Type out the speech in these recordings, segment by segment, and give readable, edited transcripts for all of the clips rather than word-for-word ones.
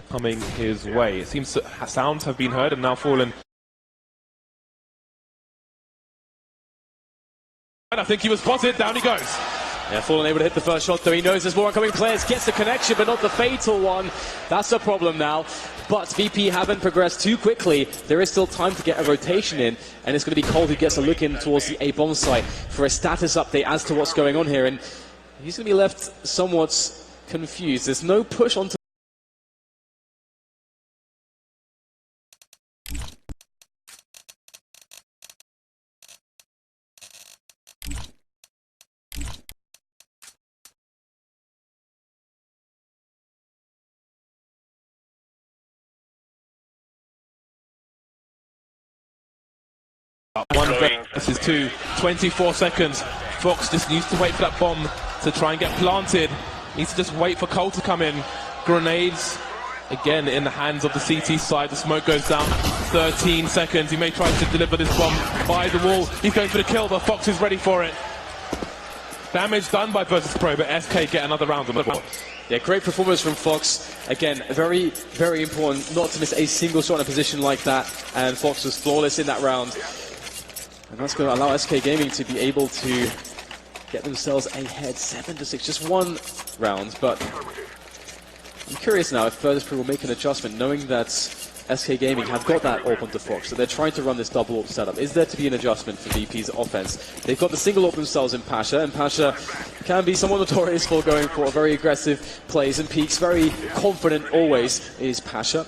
coming his way. It seems sounds have been heard and now fallen. And I think he was spotted. Down he goes. Yeah, Fallen able to hit the first shot, though he knows there's more incoming players. Gets the connection, but not the fatal one. That's a problem now. But VP haven't progressed too quickly. There is still time to get a rotation in, and it's going to be Cold who gets a look in towards the A bomb site for a status update as to what's going on here. And he's going to be left somewhat confused. There's no push onto. One versus two, 24 seconds. Fox just needs to wait for that bomb to try and get planted. Needs to just wait for Cole to come in. Grenades, again, in the hands of the CT side. The smoke goes down. 13 seconds. He may try to deliver this bomb by the wall. He's going for the kill, but Fox is ready for it. Damage done by Virtus Pro, but SK get another round on the board. Yeah, great performance from Fox. Again, very, very important not to miss a single shot in a position like that. And Fox was flawless in that round. And that's going to allow SK Gaming to be able to get themselves ahead 7-6. Just one round, but I'm curious now if Virtus Pro will make an adjustment, knowing that SK Gaming have got that AWP onto Fox, so they're trying to run this double AWP setup. Is there to be an adjustment for VP's offense? They've got the single AWP themselves in Pasha, and Pasha can be somewhat notorious for going for very aggressive plays and peaks. Very confident always is Pasha.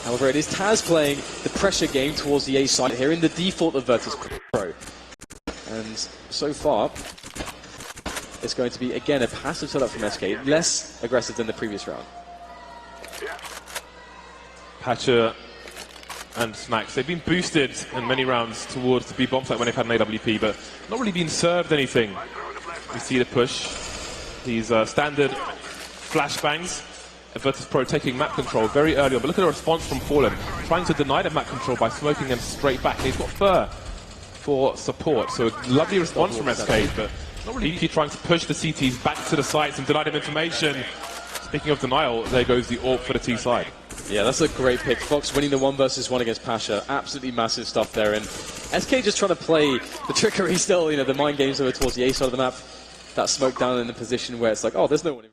However, it is Taz playing the pressure game towards the A side here in the default of Virtus Pro. And so far, it's going to be, again, a passive setup from SK, less aggressive than the previous round. Patcher and Snacks, they've been boosted in many rounds towards the B bomb site when they've had an AWP, but not really been served anything. We see the push. These standard flashbangs. Virtus Pro taking map control very early on, but look at the response from Fallen, trying to deny the map control by smoking them straight back. And he's got Fur for support, so a lovely response from SK, but not really VP trying to push the CTs back to the sites and deny them information. Speaking of denial, there goes the AWP for the T side. Yeah, that's a great pick. Fox winning the 1-versus-1 against Pasha. Absolutely massive stuff there. And SK just trying to play the trickery still, you know, the mind games over towards the A side of the map. That smoke down in the position where it's like, oh, there's no one in.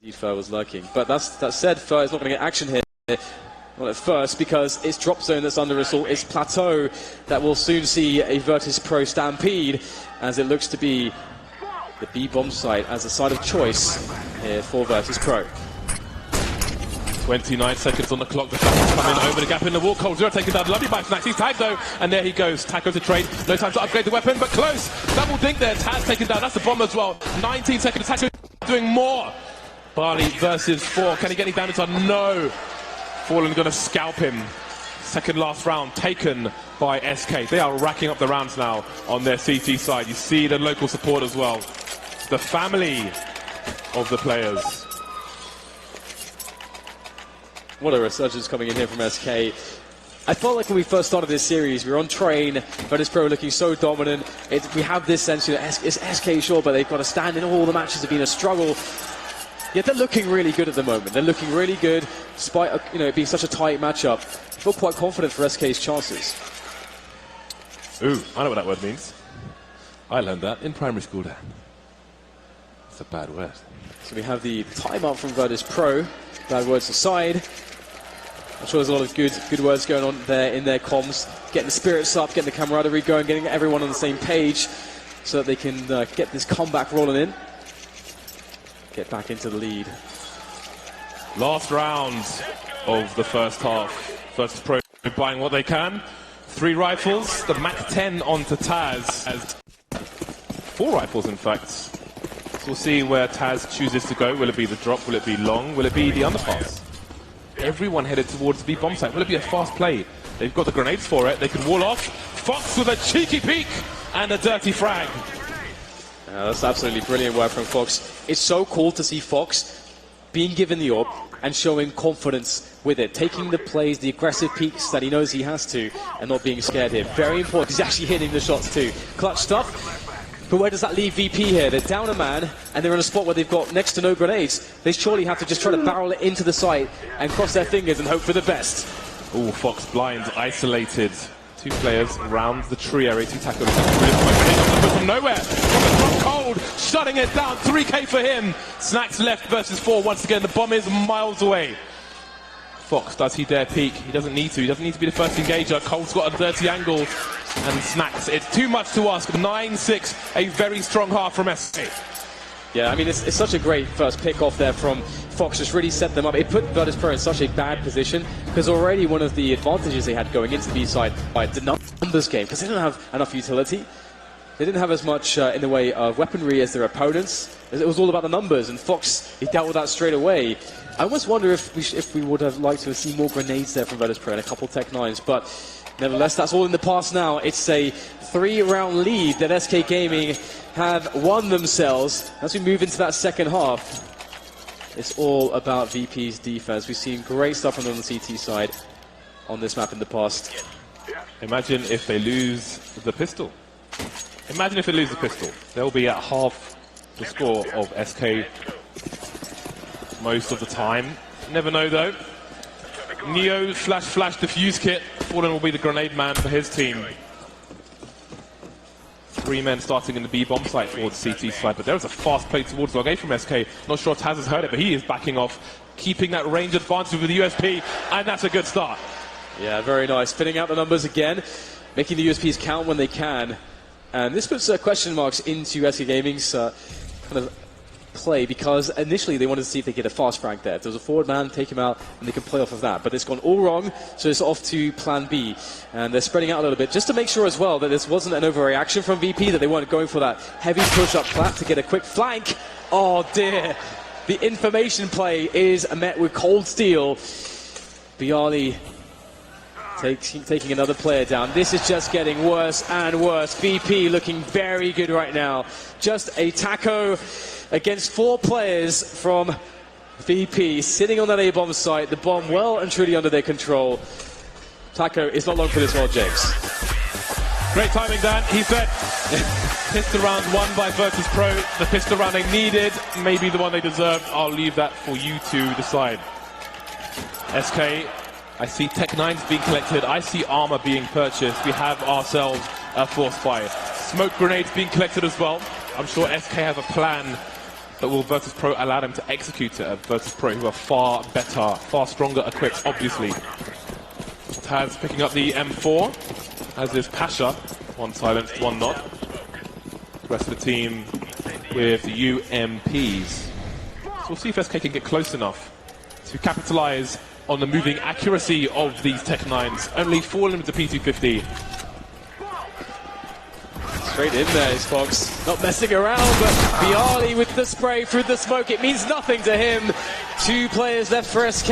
Indeed, Fur was lurking. But that said, Fur is not going to get action here. Not at first, because it's drop zone that's under assault. It's plateau that will soon see a Virtus Pro stampede, as it looks to be the B bomb site as a side of choice here for Virtus Pro. 29 seconds on the clock. The flash is coming over the gap in the wall. Cold Zero taking down lovely by Snacks. He's tagged though, and there he goes. Tag goes to trade. No time to upgrade the weapon, but close. Double dink there. Taz taken down. That's the bomb as well. 19 seconds. Tag doing more. Barley versus 4. Can he get any damage on? No. Fallen going to scalp him. Second last round taken by SK. They are racking up the rounds now on their CT side. You see the local support as well. The family of the players. What a resurgence coming in here from SK. I felt like when we first started this series, we were on train, Virtus Pro looking so dominant. We have this sense, you know, it's SK sure, but they've got to stand in all the matches have been a struggle. Yet they're looking really good at the moment. They're looking really good, despite it being such a tight matchup. I feel quite confident for SK's chances. Ooh, I know what that word means. I learned that in primary school, Dan. It's a bad word. So we have the timeout from Virtus Pro. Bad words aside. I'm sure there's a lot of good words going on there in their comms. Getting the spirits up, getting the camaraderie going, getting everyone on the same page so that they can get this comeback rolling in. Get back into the lead. Last round of the first half. Virtus Pro buying what they can. 3 rifles, the Mac 10 onto Taz. As 4 rifles, in fact. So we'll see where Taz chooses to go. Will it be the drop? Will it be long? Will it be the underpass? Everyone headed towards the B-bomb site. Will it be a fast play? They've got the grenades for it. They can wall off. Fox with a cheeky peek and a dirty frag. That's absolutely brilliant work from Fox. It's so cool to see Fox being given the AWP and showing confidence with it, taking the plays, the aggressive peaks that he knows he has to, and not being scared here. Very important. He's actually hitting the shots too. Clutch stuff. But where does that leave VP here? They're down a man, and they're in a spot where they've got next to no grenades. They surely have to just try to barrel it into the site and cross their fingers and hope for the best. Oh, Fox blinds isolated. 2 players around the tree area. 2 tacos from nowhere. From cold, shutting it down. 3K for him. Snacks left versus 4 once again. The bomb is miles away. Fox, does he dare peek? He doesn't need to. He doesn't need to be the first engager. Cole's got a dirty angle. And Snacks, it's too much to ask. 9-6, a very strong half from SK. Yeah, I mean, it's such a great first pick off there from Fox. Just really set them up. It put Virtus Pro in such a bad position because already one of the advantages they had going into the B-side by the numbers game, because they didn't have enough utility. They didn't have as much in the way of weaponry as their opponents. It was all about the numbers, and Fox, he dealt with that straight away. I almost wonder if we would have liked to have seen more grenades there from Virtus Pro and a couple Tech 9s, but nevertheless, that's all in the past now. It's a 3-round lead that SK Gaming have won themselves. As we move into that second half, it's all about VP's defense. We've seen great stuff from them on the CT side on this map in the past. Imagine if they lose the pistol. Imagine if they lose the pistol. They'll be at half the score of SK most of the time. Never know though. Neo /Flash defuse kit. Fallen will be the grenade man for his team. 3 men starting in the B bomb site towards CT side, but there is a fast play towards log A from SK. Not sure if Taz has heard it, but he is backing off, keeping that range advantage with the USP, and that's a good start. Yeah, very nice. Fitting out the numbers again, making the USPs count when they can. And this puts question marks into SK Gaming's kind of play, because initially they wanted to see if they get a fast frag there. If there was a forward man, take him out, and they can play off of that. But it's gone all wrong, so it's off to plan B. And they're spreading out a little bit, just to make sure as well that this wasn't an overreaction from VP, that they weren't going for that heavy push-up clap to get a quick flank. Oh dear. The information play is met with cold steel. Bialy taking another player down. This is just getting worse and worse. VP looking very good right now. Just a taco against 4 players from VP, sitting on that A-bomb site. The bomb well and truly under their control. Taco is not long for this world, James. Great timing, Dan. He said pistol round won by Virtus Pro. The pistol round they needed, maybe the one they deserved. I'll leave that for you to decide. SK, I see Tech 9s being collected. I see armor being purchased. We have ourselves a force fire. Smoke grenades being collected as well. I'm sure SK have a plan, but will Virtus Pro allow them to execute it? Virtus Pro, who are far better, far stronger equipped, obviously. Taz picking up the M4, as is Pasha. 1 silenced, 1 not. The rest of the team with the UMPs. So we'll see if SK can get close enough to capitalize on the moving accuracy of these Tech 9s. Only falling with the P250. Straight in there is Fox. Not messing around, but Bialy with the spray through the smoke. It means nothing to him. 2 players left for SK,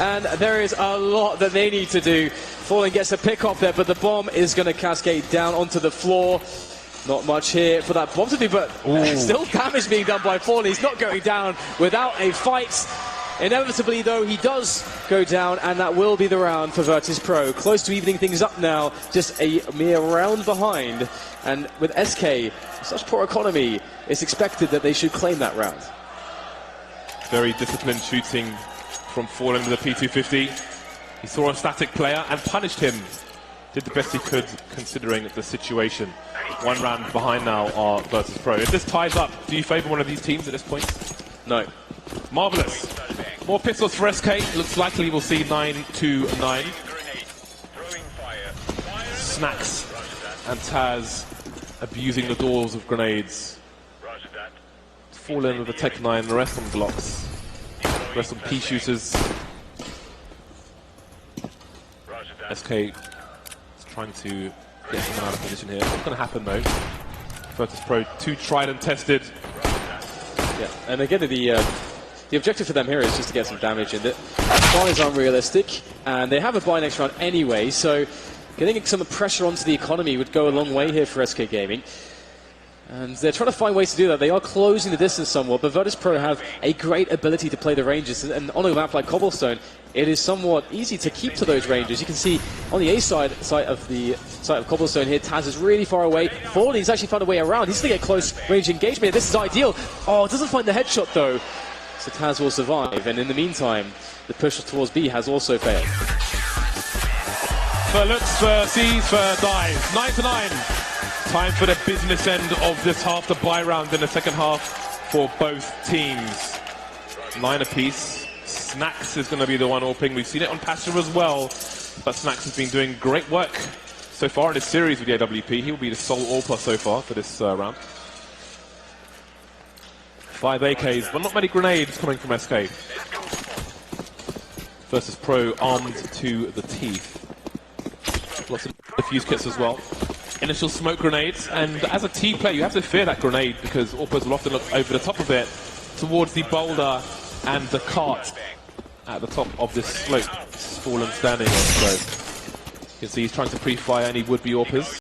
and there is a lot that they need to do. Fallen gets a pick off there, but the bomb is going to cascade down onto the floor. Not much here for that bomb to do, but still damage being done by Fallen. He's not going down without a fight. Inevitably, though, he does go down, and that will be the round for Virtus Pro. Close to evening things up now, just a mere round behind. And with SK, such poor economy, it's expected that they should claim that round. Very disciplined shooting from Fallen with the P250. He saw a static player and punished him. Did the best he could, considering the situation. 1 round behind now are Virtus Pro. If this ties up, do you favour one of these teams at this point? No. Marvellous. More pistols for SK. Looks likely we'll see 9-9. Snacks and Taz abusing the doors of grenades. Fallen with the Tech 9, the rest on Glocks. The rest on P shooters. SK is trying to get someone out of position here. What's going to happen though? Virtus Pro 2 tried and tested. Yeah, and again, the objective for them here is just to get some damage in it. Buy is unrealistic, and they have a buy next round anyway, so getting some pressure onto the economy would go a long way here for SK Gaming. And they're trying to find ways to do that. They are closing the distance somewhat, but Virtus Pro have a great ability to play the ranges. And on a map like Cobblestone, it is somewhat easy to keep to those ranges. You can see on the A side of Cobblestone here, Taz is really far away. Fallen, he's actually found a way around. He's going to get close range engagement. This is ideal. Oh, doesn't find the headshot though. So Taz will survive. And in the meantime, the push towards B has also failed. For looks, for sees, for dives. 9-9. Time for the business end of this half, the bye round in the second half for both teams. 9 apiece. Snacks is going to be the one AWPing. We've seen it on Pastor as well, but Snacks has been doing great work so far in this series with the AWP. He will be the sole AWPer so far for this round. 5 AKs, but not many grenades coming from SK. Versus Pro armed to the teeth. Lots of defuse kits as well. Initial smoke grenades, and as a team player you have to fear that grenade because AWPers will often look over the top of it towards the boulder and the cart at the top of this slope. Fallen standing on, so you can see he's trying to pre-fire any would-be AWPers.